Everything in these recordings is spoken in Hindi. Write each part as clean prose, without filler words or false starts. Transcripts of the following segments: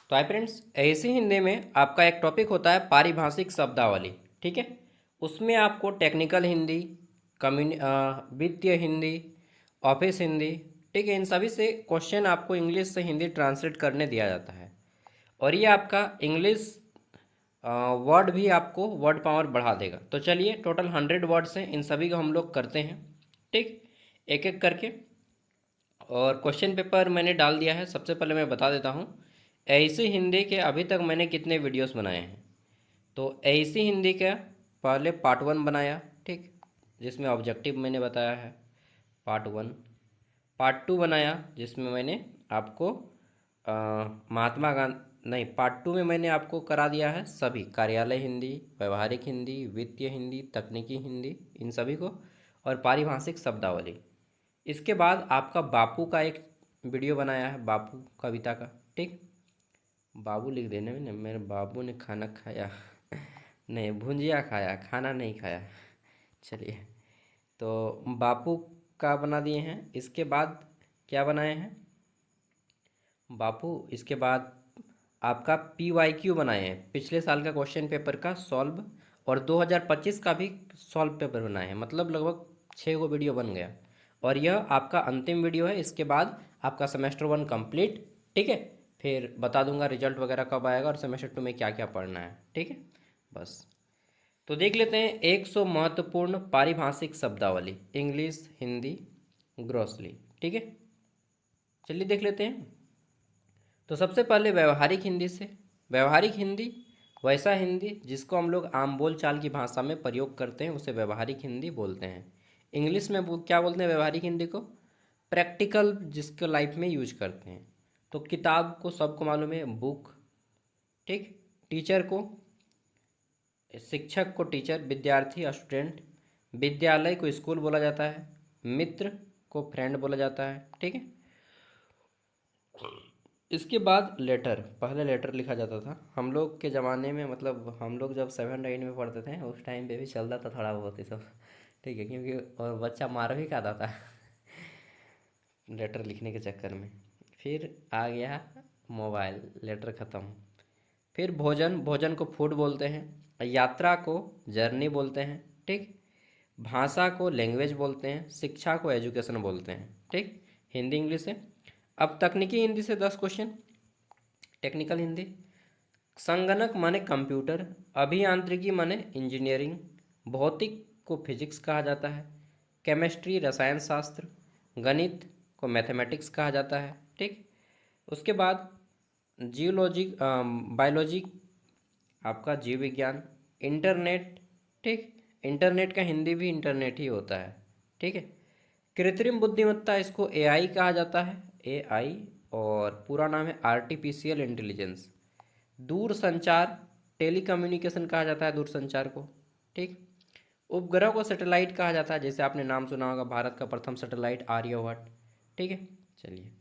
तो हाय फ्रेंड्स, ऐसे हिंदी में आपका एक टॉपिक होता है पारिभाषिक शब्दावली। ठीक है। उसमें आपको टेक्निकल हिंदी, वित्तीय हिंदी, ऑफिस हिंदी, ठीक है, इन सभी से क्वेश्चन आपको इंग्लिश से हिंदी ट्रांसलेट करने दिया जाता है। और ये आपका इंग्लिश वर्ड भी आपको वर्ड पावर बढ़ा देगा। तो चलिए, टोटल 100 वर्ड्स हैं, इन सभी को हम लोग करते हैं। ठीक, एक एक करके। और क्वेश्चन पेपर मैंने डाल दिया है। सबसे पहले मैं बता देता हूँ, ऐसी हिंदी के अभी तक मैंने कितने वीडियोस बनाए हैं। तो ऐसी हिंदी का पहले पार्ट 1 बनाया, ठीक, जिसमें ऑब्जेक्टिव मैंने बताया है, पार्ट 1। पार्ट 2 बनाया जिसमें मैंने आपको महात्मा गांधी, नहीं, पार्ट 2 में मैंने आपको करा दिया है सभी कार्यालय हिंदी, व्यवहारिक हिंदी, वित्तीय हिंदी, तकनीकी हिंदी, इन सभी को, और पारिभाषिक शब्दावली। इसके बाद आपका बापू का एक वीडियो बनाया है, बापू कविता का। ठीक, बाबू लिख देने में ना, मेरे बाबू ने खाना खाया नहीं, भुंजिया खाया, खाना नहीं खाया। चलिए, तो बापू का बना दिए हैं। इसके बाद क्या बनाए हैं बापू, इसके बाद आपका PYQ बनाए हैं, पिछले साल का क्वेश्चन पेपर का सॉल्व, और 2025 का भी सॉल्व पेपर बनाए हैं। मतलब लगभग 6 गो वीडियो बन गया। और यह आपका अंतिम वीडियो है। इसके बाद आपका सेमेस्टर 1 कंप्लीट। ठीक है। फिर बता दूंगा रिजल्ट वगैरह कब आएगा और सेमेस्टर 2 में क्या क्या पढ़ना है। ठीक है, बस। तो देख लेते हैं 100 महत्वपूर्ण पारिभाषिक शब्दावली, इंग्लिश हिंदी ग्रोसली। ठीक है, चलिए देख लेते हैं। तो सबसे पहले व्यवहारिक हिंदी से। व्यवहारिक हिंदी वैसा हिंदी जिसको हम लोग आम बोल चाल की भाषा में प्रयोग करते हैं, उसे व्यवहारिक हिंदी बोलते हैं। इंग्लिश में वो क्या बोलते हैं व्यवहारिक हिंदी को? प्रैक्टिकल, जिसको लाइफ में यूज करते हैं। तो किताब को सबको मालूम है, बुक। ठीक, टीचर को, शिक्षक को टीचर, विद्यार्थी स्टूडेंट, विद्यालय को स्कूल बोला जाता है, मित्र को फ्रेंड बोला जाता है। ठीक है। इसके बाद लेटर, पहले लेटर लिखा जाता था हम लोग के ज़माने में, मतलब हम लोग जब 7 8 में पढ़ते थे उस टाइम पे भी चलता था थोड़ा बहुत ही सब। ठीक है, क्योंकि और बच्चा मार भी खाता था लेटर लिखने के चक्कर में। फिर आ गया मोबाइल, लेटर ख़त्म। फिर भोजन, भोजन को फूड बोलते हैं। यात्रा को जर्नी बोलते हैं। ठीक, भाषा को लैंग्वेज बोलते हैं। शिक्षा को एजुकेशन बोलते हैं। ठीक, हिंदी इंग्लिश है। अब तकनीकी हिंदी से 10 क्वेश्चन। टेक्निकल हिंदी, संगणक माने कंप्यूटर, अभियांत्रिकी माने इंजीनियरिंग, भौतिक को फिजिक्स कहा जाता है, केमिस्ट्री रसायन शास्त्र, गणित को मैथमेटिक्स कहा जाता है। ठीक, उसके बाद जियोलॉजी, बायोलॉजी आपका जीव विज्ञान, इंटरनेट। ठीक, इंटरनेट का हिंदी भी इंटरनेट ही होता है। ठीक है। कृत्रिम बुद्धिमत्ता, इसको AI कहा जाता है, AI, और पूरा नाम है आर्टिफिशियल इंटेलिजेंस। दूर संचार, टेलीकम्युनिकेशन कहा जाता है दूर संचार को। ठीक, उपग्रह को सैटेलाइट कहा जाता है, जैसे आपने नाम सुना होगा, भारत का प्रथम सैटेलाइट आर्यभट्ट। ठीक है, चलिए।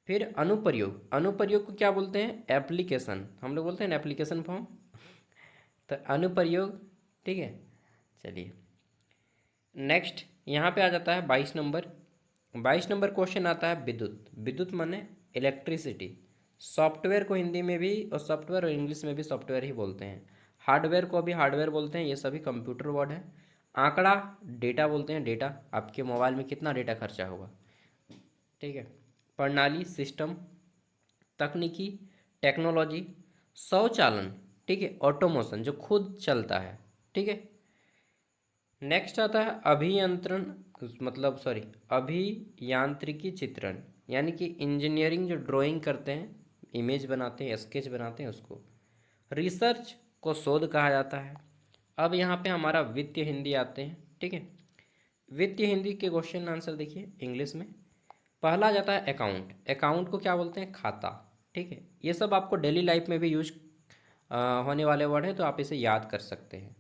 फिर अनुप्रयोग, अनुप्रयोग को क्या बोलते हैं? एप्लीकेशन, हम लोग बोलते हैं ना एप्लीकेशन फॉर्म, तो अनुप्रयोग। ठीक है, चलिए नेक्स्ट। यहाँ पे आ जाता है 22 नंबर। 22 नंबर क्वेश्चन आता है विद्युत। विद्युत माने इलेक्ट्रिसिटी। सॉफ्टवेयर को हिंदी में भी, और सॉफ्टवेयर और इंग्लिश में भी सॉफ्टवेयर ही बोलते हैं। हार्डवेयर को भी हार्डवेयर बोलते हैं। ये सभी कंप्यूटर वर्ड है। आंकड़ा, डेटा बोलते हैं, डेटा, आपके मोबाइल में कितना डेटा खर्चा होगा। ठीक है। प्रणाली, सिस्टम, तकनीकी, टेक्नोलॉजी, स्वचालन, ठीक है, ऑटोमोशन जो खुद चलता है। ठीक है। नेक्स्ट आता है अभियंत्रण, मतलब सॉरी, अभियांत्रिकी चित्रण, यानी कि इंजीनियरिंग जो ड्राइंग करते हैं, इमेज बनाते हैं, स्केच बनाते हैं, उसको। रिसर्च को शोध कहा जाता है। अब यहाँ पे हमारा वित्तीय हिंदी आते हैं। ठीक है, वित्तीय हिंदी के क्वेश्चन आंसर देखिए इंग्लिश में। पहला आ जाता है अकाउंट। अकाउंट को क्या बोलते हैं? खाता। ठीक है, ये सब आपको डेली लाइफ में भी यूज होने वाले वर्ड है, तो आप इसे याद कर सकते हैं।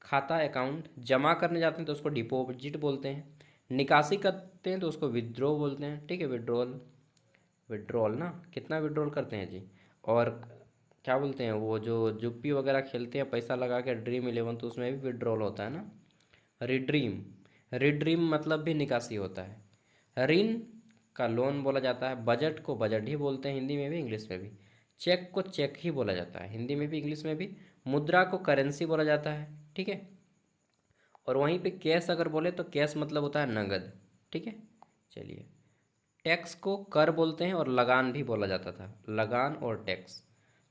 खाता, अकाउंट। जमा करने जाते हैं तो उसको डिपॉजिट बोलते हैं। निकासी करते हैं तो उसको विड्रॉ बोलते हैं। ठीक है, विड्रॉल, विड्रॉल ना, कितना विड्रॉल करते हैं जी। और क्या बोलते हैं वो जो जुप्पी वगैरह खेलते हैं पैसा लगा के, ड्रीम 11, तो उसमें भी विड्रॉल होता है ना। रिड्रीम, रिड्रीम मतलब भी निकासी होता है। ऋण का लोन बोला जाता है। बजट को बजट ही बोलते हैं हिंदी में भी इंग्लिश में भी। चेक को चेक ही बोला जाता है हिंदी में भी इंग्लिश में भी। मुद्रा को करेंसी बोला जाता है, ठीक है। और वहीं पे कैश अगर बोले तो कैश मतलब होता है नगद, ठीक है। चलिए, टैक्स को कर बोलते हैं और लगान भी बोला जाता था, लगान और टैक्स।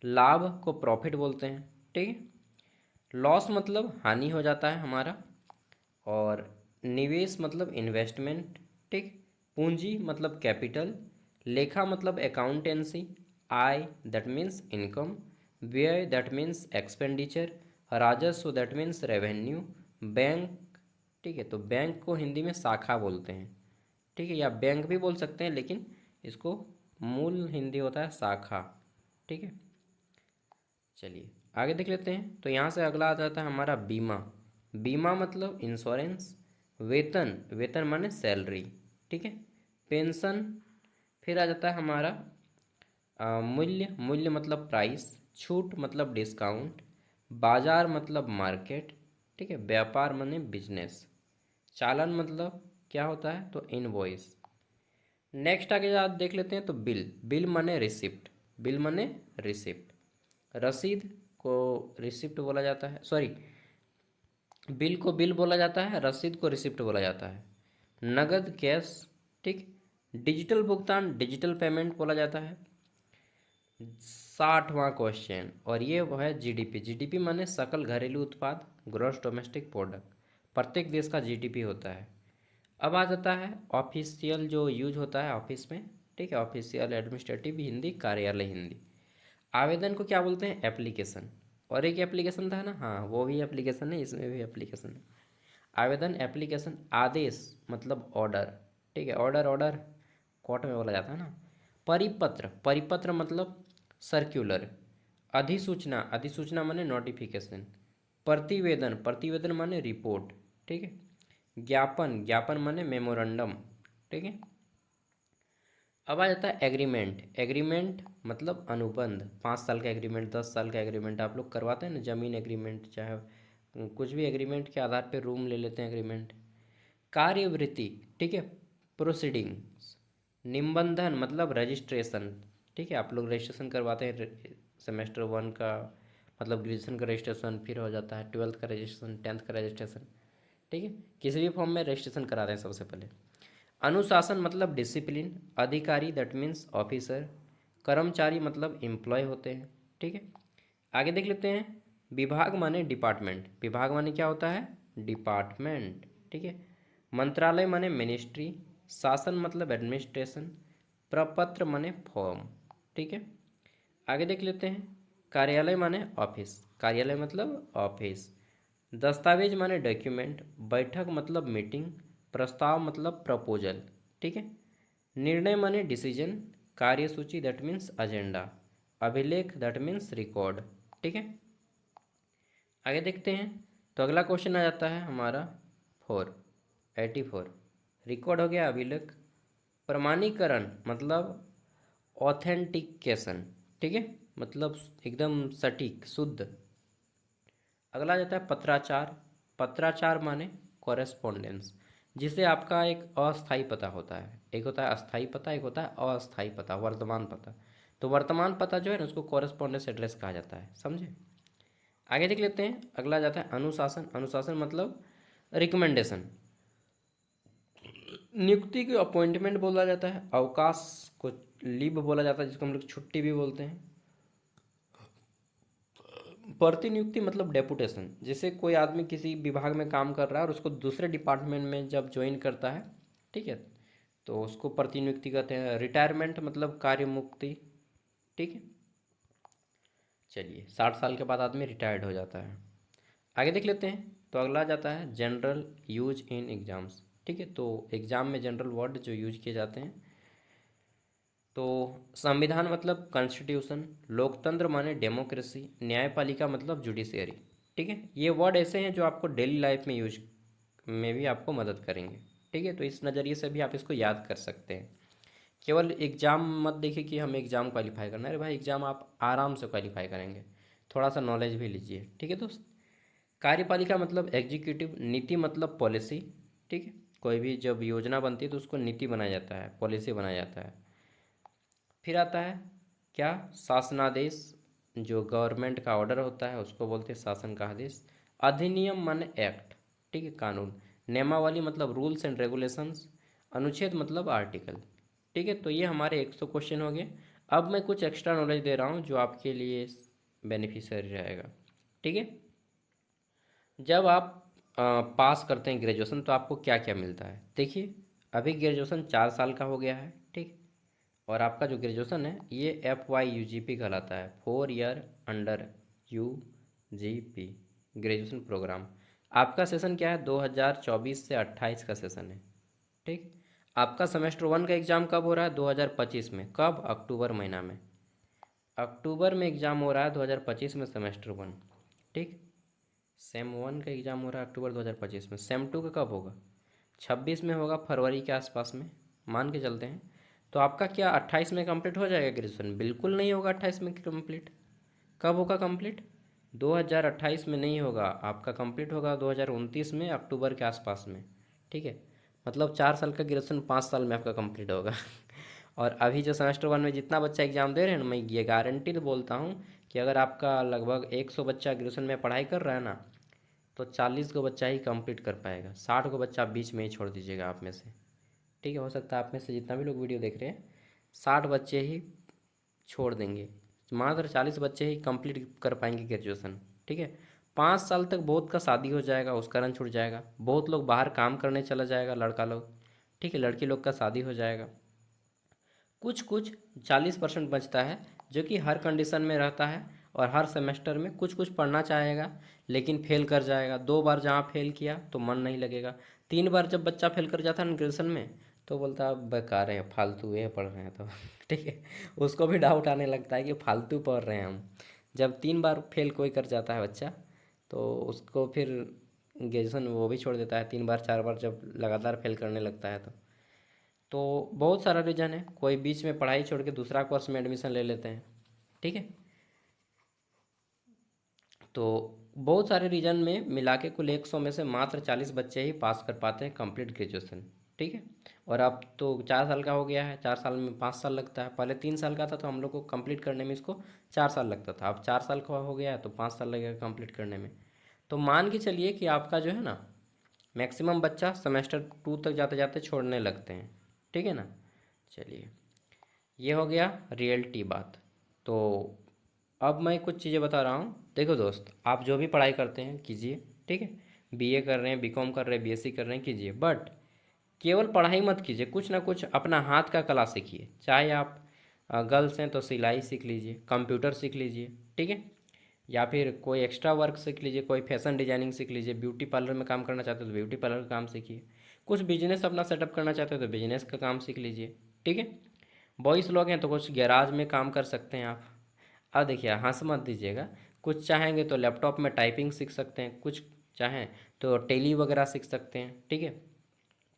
लाभ को प्रॉफिट बोलते हैं, ठीक है। लॉस मतलब हानि हो जाता है हमारा। और निवेश मतलब इन्वेस्टमेंट, ठीक। पूंजी मतलब कैपिटल। लेखा मतलब accountancy. I that means income. व्यय दैट मीन्स एक्सपेंडिचर। राजस्व दैट मीन्स रेवेन्यू। बैंक, ठीक है, तो बैंक को हिंदी में शाखा बोलते हैं, ठीक है, या बैंक भी बोल सकते हैं, लेकिन इसको मूल हिंदी होता है शाखा, ठीक है। चलिए आगे देख लेते हैं। तो यहाँ से अगला आ जाता है हमारा बीमा। बीमा मतलब इंश्योरेंस। वेतन, वेतन माने सैलरी, ठीक है। पेंशन, फिर आ जाता है हमारा मूल्य, मूल्य मतलब प्राइस। छूट मतलब डिस्काउंट। बाजार मतलब मार्केट, ठीक है। व्यापार माने बिजनेस। चालान मतलब क्या होता है, तो इनवॉइस। नेक्स्ट आगे आप देख लेते हैं तो बिल, बिल माने रिसिप्ट, बिल माने रिसिप्ट। रसीद को रिसिप्ट बोला जाता है, सॉरी, बिल को बिल बोला जाता है, रसीद को रिसिप्ट बोला जाता है। नगद कैश, ठीक। डिजिटल भुगतान डिजिटल पेमेंट बोला जाता है। 60वां क्वेश्चन, और ये वो है जीडीपी। जीडीपी माने सकल घरेलू उत्पाद, ग्रॉस डोमेस्टिक प्रोडक्ट। प्रत्येक देश का जीडीपी होता है। अब आ जाता है ऑफिशियल जो यूज होता है ऑफिस में, ठीक है। ऑफिशियल एडमिनिस्ट्रेटिव हिंदी, कार्यालय हिंदी। आवेदन को क्या बोलते हैं, एप्लीकेशन। और एक एप्लीकेशन था ना, हाँ वो भी एप्लीकेशन है, इसमें भी एप्लीकेशन है। आवेदन एप्लीकेशन। आदेश मतलब ऑर्डर, ठीक है, ऑर्डर, ऑर्डर कोर्ट में बोला जाता है ना। परिपत्र, परिपत्र मतलब सर्क्यूलर। अधिसूचना, अधिसूचना माने नोटिफिकेशन। प्रतिवेदन, प्रतिवेदन माने रिपोर्ट, ठीक है। ज्ञापन, ज्ञापन माने मेमोरेंडम, ठीक है। अब आ जाता है एग्रीमेंट। एग्रीमेंट मतलब अनुबंध। 5 साल का एग्रीमेंट, 10 साल का एग्रीमेंट आप लोग करवाते हैं ना, जमीन एग्रीमेंट, चाहे कुछ भी एग्रीमेंट के आधार पे रूम ले लेते हैं एग्रीमेंट। कार्यवृत्ति, ठीक है, प्रोसीडिंग्स। निबंधन मतलब रजिस्ट्रेशन, ठीक है, आप लोग रजिस्ट्रेशन करवाते हैं सेमेस्टर 1 का, मतलब ग्रेजुएशन का रजिस्ट्रेशन, फिर हो जाता है 12th का रजिस्ट्रेशन, 10th का रजिस्ट्रेशन, ठीक है। किसी भी फॉर्म में रजिस्ट्रेशन कराते हैं सबसे पहले। अनुशासन मतलब डिसिप्लिन। अधिकारी दैट मीन्स ऑफिसर। कर्मचारी मतलब एम्प्लॉय होते हैं, ठीक है। आगे देख लेते हैं। विभाग माने डिपार्टमेंट, विभाग माने क्या होता है, डिपार्टमेंट, ठीक है। मंत्रालय माने मिनिस्ट्री। शासन मतलब एडमिनिस्ट्रेशन। प्रपत्र माने फॉर्म, ठीक है। आगे देख लेते हैं। कार्यालय माने ऑफिस, कार्यालय मतलब ऑफिस। दस्तावेज माने डॉक्यूमेंट। बैठक मतलब मीटिंग। प्रस्ताव मतलब प्रपोजल, ठीक है। निर्णय माने डिसीजन। कार्यसूची दैट मीन्स एजेंडा। अभिलेख दैट मीन्स रिकॉर्ड, ठीक है। आगे देखते हैं। तो अगला क्वेश्चन आ जाता है हमारा 84। रिकॉर्ड हो गया, अभिलेख। प्रमाणीकरण मतलब ऑथेंटिकेशन, ठीक है, मतलब एकदम सटीक शुद्ध। अगला आ जाता है पत्राचार। पत्राचार माने कॉरेस्पॉन्डेंस, जिसे आपका एक अस्थाई पता होता है। एक होता है अस्थाई पता, एक होता है अस्थाई पता, वर्तमान पता। तो वर्तमान पता जो है ना, उसको कॉरेस्पॉन्डेंस एड्रेस कहा जाता है, समझे। आगे देख लेते हैं। अगला आ जाता है अनुशासन। अनुशासन मतलब रिकमेंडेशन। नियुक्ति को अपॉइंटमेंट बोला जाता है। अवकाश को लीव बोला जाता है, जिसको हम लोग छुट्टी भी बोलते हैं। प्रतिनियुक्ति मतलब डेपुटेशन, जैसे कोई आदमी किसी विभाग में काम कर रहा है और उसको दूसरे डिपार्टमेंट में जब ज्वाइन करता है, ठीक है, तो उसको प्रतिनियुक्ति कहते हैं। रिटायरमेंट मतलब कार्य मुक्ति, ठीक है। चलिए 60 साल के बाद आदमी रिटायर्ड हो जाता है। आगे देख लेते हैं। तो अगला जाता है जनरल यूज इन एग्जाम्स, ठीक है। तो एग्जाम में जनरल वर्ड जो यूज किए जाते हैं। तो संविधान मतलब कॉन्स्टिट्यूशन। लोकतंत्र माने डेमोक्रेसी। न्यायपालिका मतलब जुडिशियरी, ठीक है। ये वर्ड ऐसे हैं जो आपको डेली लाइफ में यूज में भी आपको मदद करेंगे, ठीक है। तो इस नज़रिए से भी आप इसको याद कर सकते हैं। केवल एग्ज़ाम मत देखिए कि हम एग्ज़ाम क्वालिफाई करना है, अरे भाई एग्ज़ाम आप आराम से क्वालिफाई करेंगे, थोड़ा सा नॉलेज भी लीजिए, ठीक है दोस्त। कार्यपालिका मतलब एग्जीक्यूटिव। नीति मतलब पॉलिसी, ठीक है। कोई भी जब योजना बनती है तो उसको नीति बनाया जाता है, पॉलिसी बनाया जाता है। फिर आता है क्या, शासनादेश, जो गवर्नमेंट का ऑर्डर होता है उसको बोलते हैं शासन का आदेश। अधिनियम माने एक्ट, ठीक है, कानून। नियमावली मतलब रूल्स एंड रेगुलेशंस। अनुच्छेद मतलब आर्टिकल। ठीक है, तो ये हमारे 100 क्वेश्चन हो गए। अब मैं कुछ एक्स्ट्रा नॉलेज दे रहा हूँ जो आपके लिए बेनिफिशियरी रहेगा। ठीक है, जब आप पास करते हैं ग्रेजुएशन तो आपको क्या क्या मिलता है। देखिए, अभी ग्रेजुएशन 4 साल का हो गया है, ठीक। और आपका जो ग्रेजुएशन है ये FYUGP कहलाता है, 4 year under UGP graduation programme. आपका सेशन क्या है, 2024 से 28 का सेशन है, ठीक। आपका सेमेस्टर 1 का एग्ज़ाम कब हो रहा है, 2025 में। कब, अक्टूबर महीना में। अक्टूबर में एग्ज़ाम हो रहा है 2025 में सेमेस्टर 1, ठीक। सेम 1 का एग्ज़ाम हो रहा है अक्टूबर 2025 में। सेम 2 का कब होगा, 26 में होगा, फरवरी के आसपास में मान के चलते हैं। तो आपका क्या 28 में कंप्लीट हो जाएगा ग्रेजुएशन? बिल्कुल नहीं होगा 28 में कंप्लीट। कब होगा कंप्लीट, 2028 में नहीं होगा, आपका कंप्लीट होगा 2029 में, अक्टूबर के आसपास में, ठीक है। मतलब 4 साल का ग्रेजुएशन 5 साल में आपका कंप्लीट होगा। और अभी जो सेमेस्टर 1 में जितना बच्चा एग्ज़ाम दे रहे हैं ना, मैं ये गारंटी तो बोलता हूँ कि अगर आपका लगभग 100 बच्चा ग्रेजुएशन में पढ़ाई कर रहा है ना, तो 40 को बच्चा ही कंप्लीट कर पाएगा, 60 को बच्चा आप बीच में ही छोड़ दीजिएगा आप में से। ठीक है, हो सकता है आप में से जितना भी लोग वीडियो देख रहे हैं 60 बच्चे ही छोड़ देंगे, मात्र 40 बच्चे ही कंप्लीट कर पाएंगे ग्रेजुएशन। ठीक है, 5 साल तक बहुत का शादी हो जाएगा, उसका रन छूट जाएगा, बहुत लोग बाहर काम करने चला जाएगा, लड़का लोग, ठीक है, लड़की लोग का शादी हो जाएगा। कुछ कुछ 40% बचता है जो कि हर कंडीशन में रहता है और हर सेमेस्टर में कुछ कुछ पढ़ना चाहेगा लेकिन फेल कर जाएगा। 2 बार जहाँ फेल किया तो मन नहीं लगेगा। 3 बार जब बच्चा फेल कर जाता है ना ग्रेजुएशन में, तो बोलता है बेकार है, फालतू ये पढ़ रहे हैं तो। ठीक है, उसको भी डाउट आने लगता है कि फालतू पढ़ रहे हैं हम। जब 3 बार फेल कोई कर जाता है बच्चा, तो उसको फिर ग्रेजुएशन वो भी छोड़ देता है। 3 बार 4 बार जब लगातार फेल करने लगता है तो बहुत सारा रीज़न है। कोई बीच में पढ़ाई छोड़ के दूसरा कोर्स में एडमिशन ले लेते हैं, ठीक है। तो बहुत सारे रीजन में मिला के कुल 100 में से मात्र 40 बच्चे ही पास कर पाते हैं कंप्लीट ग्रेजुएशन, ठीक है। और अब तो 4 साल का हो गया है, 4 साल में 5 साल लगता है। पहले 3 साल का था तो हम लोग को कंप्लीट करने में इसको 4 साल लगता था। अब 4 साल का हो गया है तो 5 साल लगेगा कंप्लीट करने में। तो मान के चलिए कि आपका जो है ना, मैक्सिमम बच्चा सेमेस्टर 2 तक जाते जाते छोड़ने लगते हैं, ठीक है ना। चलिए, ये हो गया रियलिटी बात। तो अब मैं कुछ चीज़ें बता रहा हूँ। देखो दोस्त, आप जो भी पढ़ाई करते हैं कीजिए, ठीक है। BA कर रहे हैं, BCom कर रहे हैं, BSc कर रहे हैं, कीजिए। बट केवल पढ़ाई मत कीजिए, कुछ ना कुछ अपना हाथ का कला सीखिए। चाहे आप गर्ल्स हैं तो सिलाई सीख लीजिए, कंप्यूटर सीख लीजिए, ठीक है। या फिर कोई एक्स्ट्रा वर्क सीख लीजिए, कोई फैशन डिजाइनिंग सीख लीजिए, ब्यूटी पार्लर में काम करना चाहते हो तो ब्यूटी पार्लर का काम सीखिए, कुछ बिजनेस अपना सेटअप करना चाहते हो तो बिजनेस का काम सीख लीजिए, ठीक है। बॉयज़ लोग हैं तो कुछ गैराज में काम कर सकते हैं आप। अब देखिए, हंस मत दीजिएगा, कुछ चाहेंगे तो लैपटॉप में टाइपिंग सीख सकते हैं, कुछ चाहें तो टेली वगैरह सीख सकते हैं, ठीक है।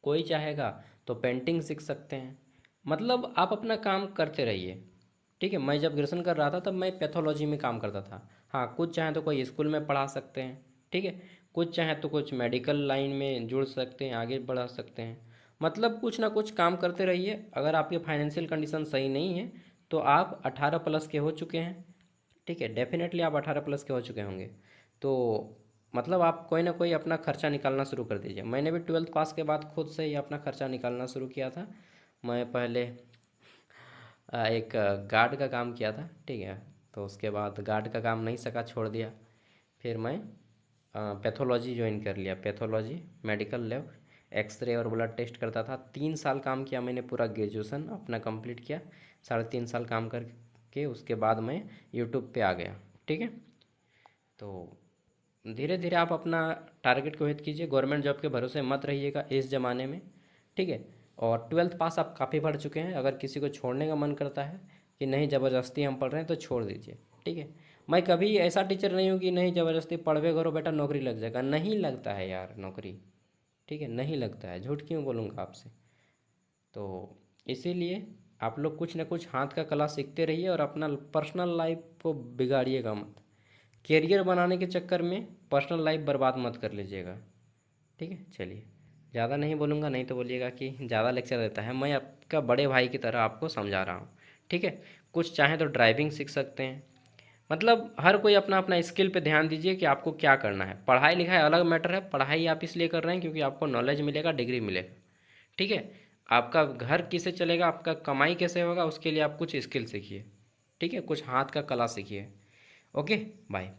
कोई चाहेगा तो पेंटिंग सीख सकते हैं। मतलब आप अपना काम करते रहिए, ठीक है। मैं जब ग्रेजुएशन कर रहा था तब मैं पैथोलॉजी में काम करता था। हाँ, कुछ चाहें तो कोई स्कूल में पढ़ा सकते हैं, ठीक है। कुछ चाहें तो कुछ मेडिकल लाइन में जुड़ सकते हैं, आगे बढ़ा सकते हैं। मतलब कुछ ना कुछ काम करते रहिए। अगर आपकी फाइनेंशियल कंडीशन सही नहीं है तो आप 18+ के हो चुके हैं, ठीक है, डेफिनेटली आप 18+ के हो चुके होंगे। तो मतलब आप कोई ना कोई अपना खर्चा निकालना शुरू कर दीजिए। मैंने भी 12th पास के बाद खुद से ही अपना खर्चा निकालना शुरू किया था। मैं पहले एक गार्ड का काम किया था, ठीक है। तो उसके बाद गार्ड का काम नहीं सका, छोड़ दिया। फिर मैं पैथोलॉजी ज्वाइन कर लिया, पैथोलॉजी मेडिकल लैब, एक्सरे और ब्लड टेस्ट करता था। 3 साल काम किया मैंने, पूरा ग्रेजुएशन अपना कंप्लीट किया। 3.5 साल काम करके उसके बाद मैं यूट्यूब पे आ गया, ठीक है। तो धीरे धीरे आप अपना टारगेट को हिट कीजिए, गवर्नमेंट जॉब के भरोसे मत रहिएगा इस ज़माने में, ठीक है। और 12th पास आप काफ़ी पढ़ चुके हैं। अगर किसी को छोड़ने का मन करता है कि नहीं ज़बरदस्ती हम पढ़ रहे हैं तो छोड़ दीजिए, ठीक है। मैं कभी ऐसा टीचर नहीं हूँ कि नहीं ज़बरदस्ती पढ़वे करो बेटा नौकरी लग जाएगा, नहीं लगता है यार नौकरी, ठीक है, नहीं लगता है, झूठ क्यों बोलूँगा आपसे। तो इसीलिए आप लोग कुछ ना कुछ हाथ का कला सीखते रहिए और अपना पर्सनल लाइफ को बिगाड़िएगा मत। कैरियर बनाने के चक्कर में पर्सनल लाइफ बर्बाद मत कर लीजिएगा, ठीक है। चलिए, ज़्यादा नहीं बोलूँगा, नहीं तो बोलिएगा कि ज़्यादा लेक्चर देता है। मैं आपका बड़े भाई की तरह आपको समझा रहा हूँ, ठीक है। कुछ चाहें तो ड्राइविंग सीख सकते हैं। मतलब हर कोई अपना अपना स्किल पे ध्यान दीजिए कि आपको क्या करना है। पढ़ाई लिखाई अलग मैटर है, पढ़ाई आप इसलिए कर रहे हैं क्योंकि आपको नॉलेज मिलेगा, डिग्री मिलेगा, ठीक है। आपका घर किसे चलेगा, आपका कमाई कैसे होगा, उसके लिए आप कुछ स्किल सीखिए, ठीक है, कुछ हाथ का कला सीखिए। Okay, bye.